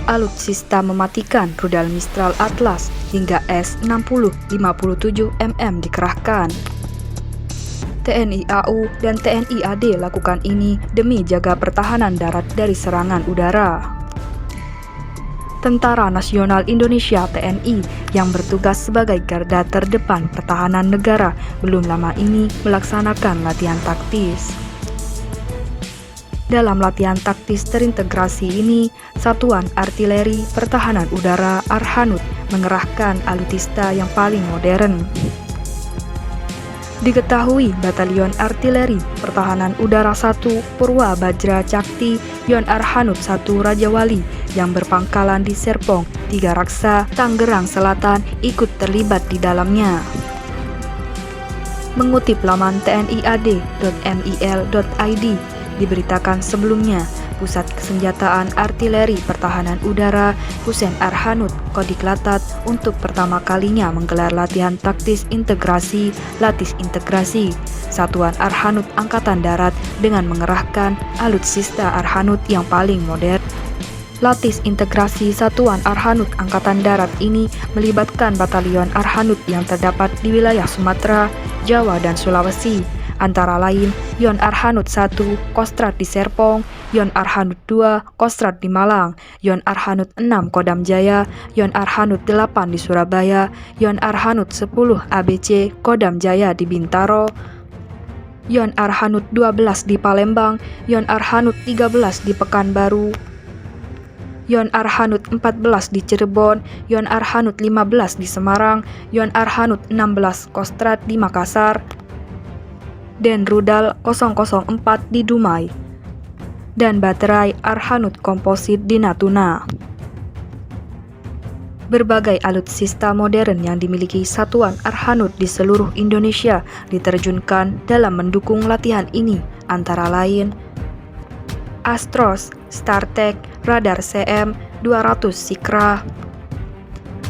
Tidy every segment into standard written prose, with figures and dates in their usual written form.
Alutsista mematikan rudal Mistral Atlas hingga S-60 57 mm dikerahkan. TNI AU dan TNI AD lakukan ini demi jaga pertahanan darat dari serangan udara. Tentara Nasional Indonesia (TNI) yang bertugas sebagai garda terdepan pertahanan negara belum lama ini melaksanakan latihan taktis. Dalam latihan taktis terintegrasi ini, Satuan Artileri Pertahanan Udara Arhanud mengerahkan alutsista yang paling modern. Diketahui Batalion Artileri Pertahanan Udara 1 Purwa Bajra Cakti Yon Arhanud 1 Rajawali yang berpangkalan di Serpong, Tiga Raksa, Tangerang Selatan ikut terlibat di dalamnya. Mengutip laman tniad.mil.id, diberitakan sebelumnya, Pusat Kesenjataan Artileri Pertahanan Udara Hussein Arhanud Kodiklatat untuk pertama kalinya menggelar latihan taktis integrasi Latis Integrasi Satuan Arhanud Angkatan Darat dengan mengerahkan alutsista Arhanud yang paling modern. Latis Integrasi Satuan Arhanud Angkatan Darat ini melibatkan batalion Arhanud yang terdapat di wilayah Sumatera, Jawa, dan Sulawesi, antara lain Yon Arhanud 1 Kostrat di Serpong, Yon Arhanud 2 Kostrat di Malang, Yon Arhanud 6 Kodam Jaya, Yon Arhanud 8 di Surabaya, Yon Arhanud 10 ABC Kodam Jaya di Bintaro, Yon Arhanud 12 di Palembang, Yon Arhanud 13 di Pekanbaru, Yon Arhanud 14 di Cirebon, Yon Arhanud 15 di Semarang, Yon Arhanud 16 Kostrat di Makassar, dan Rudal 004 di Dumai, dan Baterai Arhanud Komposit di Natuna. Berbagai alutsista modern yang dimiliki Satuan Arhanud di seluruh Indonesia diterjunkan dalam mendukung latihan ini, antara lain Astros, StarTech, Radar CM-200 Sikra,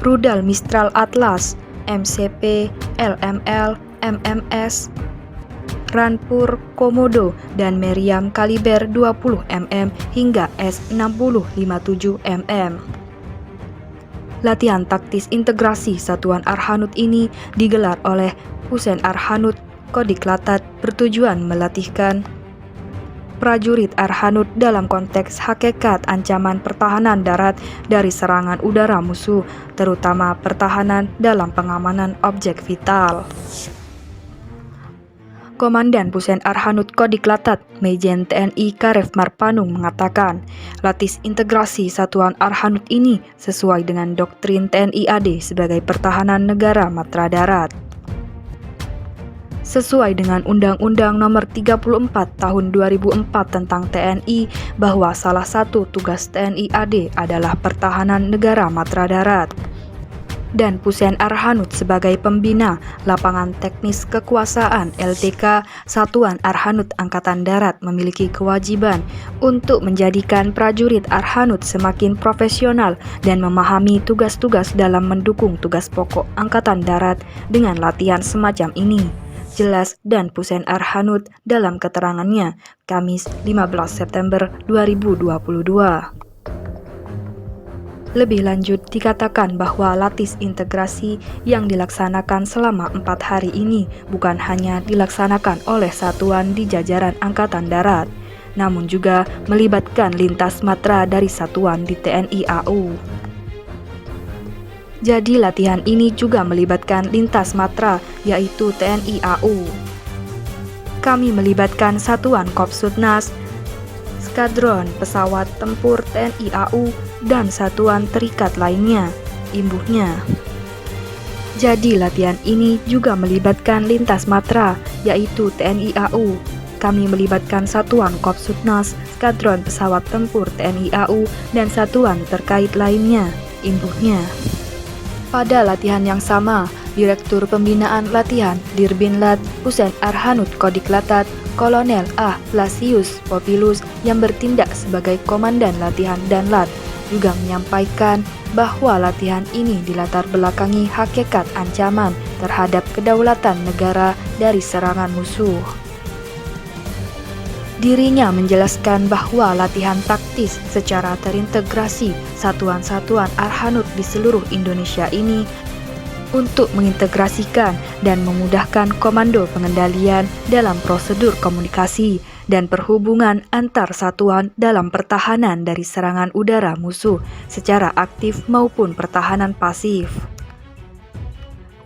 Rudal Mistral Atlas, MCP, LML, MMS, Rampur, Komodo, dan Meriam kaliber 20 mm hingga S-60 57 mm. Latihan taktis integrasi Satuan Arhanud ini digelar oleh Hussein Arhanud Kodiklatat bertujuan melatihkan prajurit Arhanud dalam konteks hakikat ancaman pertahanan darat dari serangan udara musuh, terutama pertahanan dalam pengamanan objek vital. Komandan Hussein Arhanud Kodiklatat, Majen TNI Karef Marpanung mengatakan, latis integrasi Satuan Arhanud ini sesuai dengan doktrin TNI AD sebagai pertahanan negara matra darat. Sesuai dengan Undang-Undang Nomor 34 Tahun 2004 tentang TNI, bahwa salah satu tugas TNI AD adalah pertahanan negara matra darat. Dan Hussein Arhanud sebagai pembina Lapangan Teknis Kekuasaan LTK Satuan Arhanud Angkatan Darat memiliki kewajiban untuk menjadikan prajurit Arhanud semakin profesional dan memahami tugas-tugas dalam mendukung tugas pokok Angkatan Darat dengan latihan semacam ini. Jelas dan Hussein Arhanud dalam keterangannya Kamis 15 September 2022. Lebih lanjut dikatakan bahwa latis integrasi yang dilaksanakan selama 4 hari ini bukan hanya dilaksanakan oleh satuan di jajaran Angkatan Darat, namun juga melibatkan lintas matra dari satuan di TNI AU. Jadi latihan ini juga melibatkan lintas matra, yaitu TNI AU. Kami melibatkan satuan Kopsudnas, skadron pesawat tempur TNI AU, dan satuan terikat lainnya, imbuhnya. Jadi latihan ini juga melibatkan lintas matra, yaitu TNI AU. Kami melibatkan satuan Kopsudnas, skadron pesawat tempur TNI AU, dan satuan terkait lainnya, imbuhnya. Pada latihan yang sama, Direktur Pembinaan Latihan Dirbinlat Hussein Arhanud Kodiklatat Kolonel A. Flasius Popilus yang bertindak sebagai Komandan Latihan Danlat juga menyampaikan bahwa latihan ini dilatar belakangi hakikat ancaman terhadap kedaulatan negara dari serangan musuh. Dirinya menjelaskan bahwa latihan taktis secara terintegrasi satuan-satuan Arhanud di seluruh Indonesia ini untuk mengintegrasikan dan memudahkan komando pengendalian dalam prosedur komunikasi dan perhubungan antar satuan dalam pertahanan dari serangan udara musuh secara aktif maupun pertahanan pasif.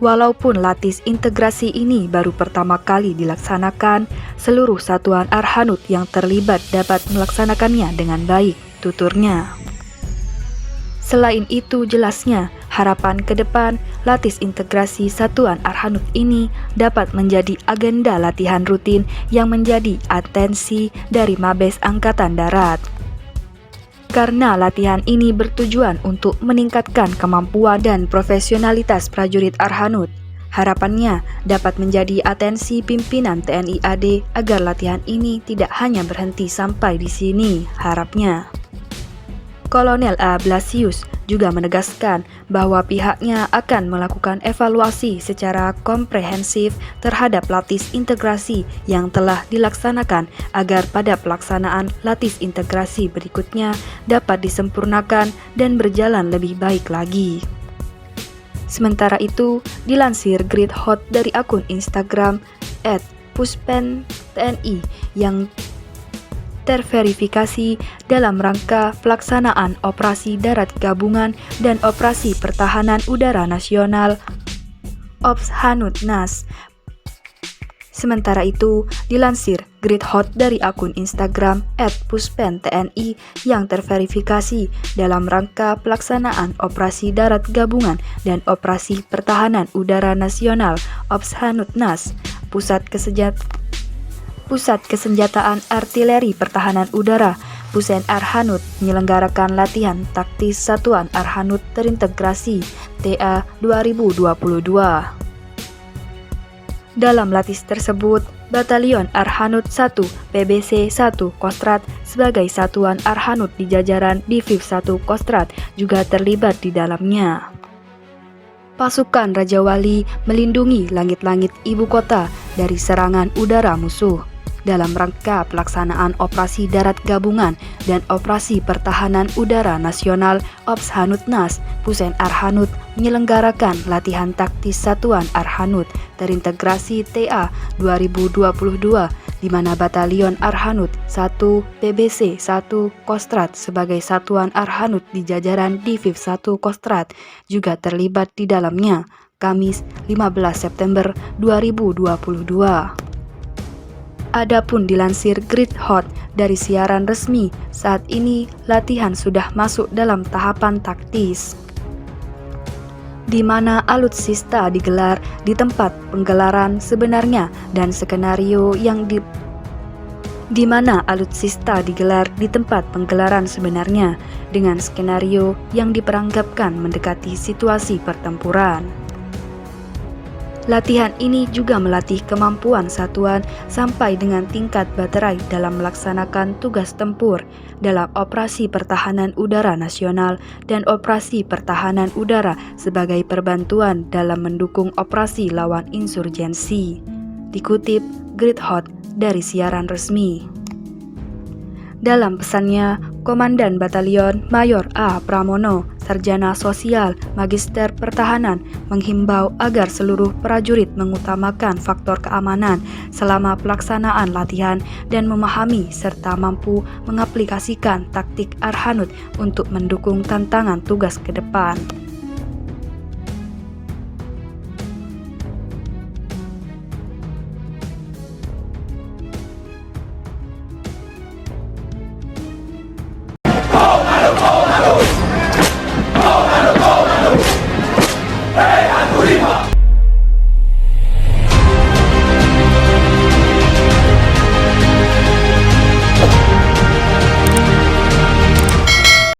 Walaupun latih integrasi ini baru pertama kali dilaksanakan, seluruh satuan Arhanud yang terlibat dapat melaksanakannya dengan baik, tuturnya. Selain itu, jelasnya, harapan ke depan, latih integrasi satuan Arhanud ini dapat menjadi agenda latihan rutin yang menjadi atensi dari Mabes Angkatan Darat. Karena latihan ini bertujuan untuk meningkatkan kemampuan dan profesionalitas prajurit Arhanud, harapannya dapat menjadi atensi pimpinan TNI AD agar latihan ini tidak hanya berhenti sampai di sini, harapnya. Kolonel A. Blasius juga menegaskan bahwa pihaknya akan melakukan evaluasi secara komprehensif terhadap latih integrasi yang telah dilaksanakan agar pada pelaksanaan latih integrasi berikutnya dapat disempurnakan dan berjalan lebih baik lagi. Sementara itu, dilansir Grid Hot dari akun Instagram @puspentni yang terverifikasi dalam rangka pelaksanaan Operasi Darat Gabungan dan Operasi Pertahanan Udara Nasional Ops Hanud Nas. Sementara itu, dilansir Grid Hot dari akun Instagram @puspentni yang terverifikasi dalam rangka pelaksanaan Operasi Darat Gabungan dan Operasi Pertahanan Udara Nasional Ops Hanud Nas, Pusat Kesenjataan Artileri Pertahanan Udara Pusen Arhanud menyelenggarakan latihan taktis Satuan Arhanud Terintegrasi TA 2022. Dalam latih tersebut, Batalion Arhanud 1 PBC 1 Kostrad sebagai satuan Arhanud di jajaran Diviv 1 Kostrad juga terlibat di dalamnya. Pasukan Raja Wali melindungi langit-langit ibu kota dari serangan udara musuh. Dalam rangka pelaksanaan Operasi Darat Gabungan dan Operasi Pertahanan Udara Nasional Ops Hanud Nas, Pusen Arhanud menyelenggarakan latihan taktis Satuan Arhanud Terintegrasi TA 2022 di mana Batalion Arhanud 1 PBC 1 Kostrad sebagai satuan Arhanud di jajaran Diviv 1 Kostrad juga terlibat di dalamnya, Kamis 15 September 2022. Adapun dilansir Grid Hot dari siaran resmi, saat ini latihan sudah masuk dalam tahapan taktis, di mana alutsista digelar di tempat penggelaran sebenarnya dan skenario yang di mana alutsista digelar di tempat penggelaran sebenarnya dengan skenario yang diperanggapkan mendekati situasi pertempuran. Latihan ini juga melatih kemampuan satuan sampai dengan tingkat baterai dalam melaksanakan tugas tempur dalam Operasi Pertahanan Udara Nasional dan Operasi Pertahanan Udara sebagai perbantuan dalam mendukung operasi lawan insurgensi. Dikutip Grid Hot dari siaran resmi. Dalam pesannya, Komandan Batalion Mayor A. Pramono, Sarjana Sosial, Magister Pertahanan, menghimbau agar seluruh prajurit mengutamakan faktor keamanan selama pelaksanaan latihan dan memahami serta mampu mengaplikasikan taktik Arhanud untuk mendukung tantangan tugas ke depan.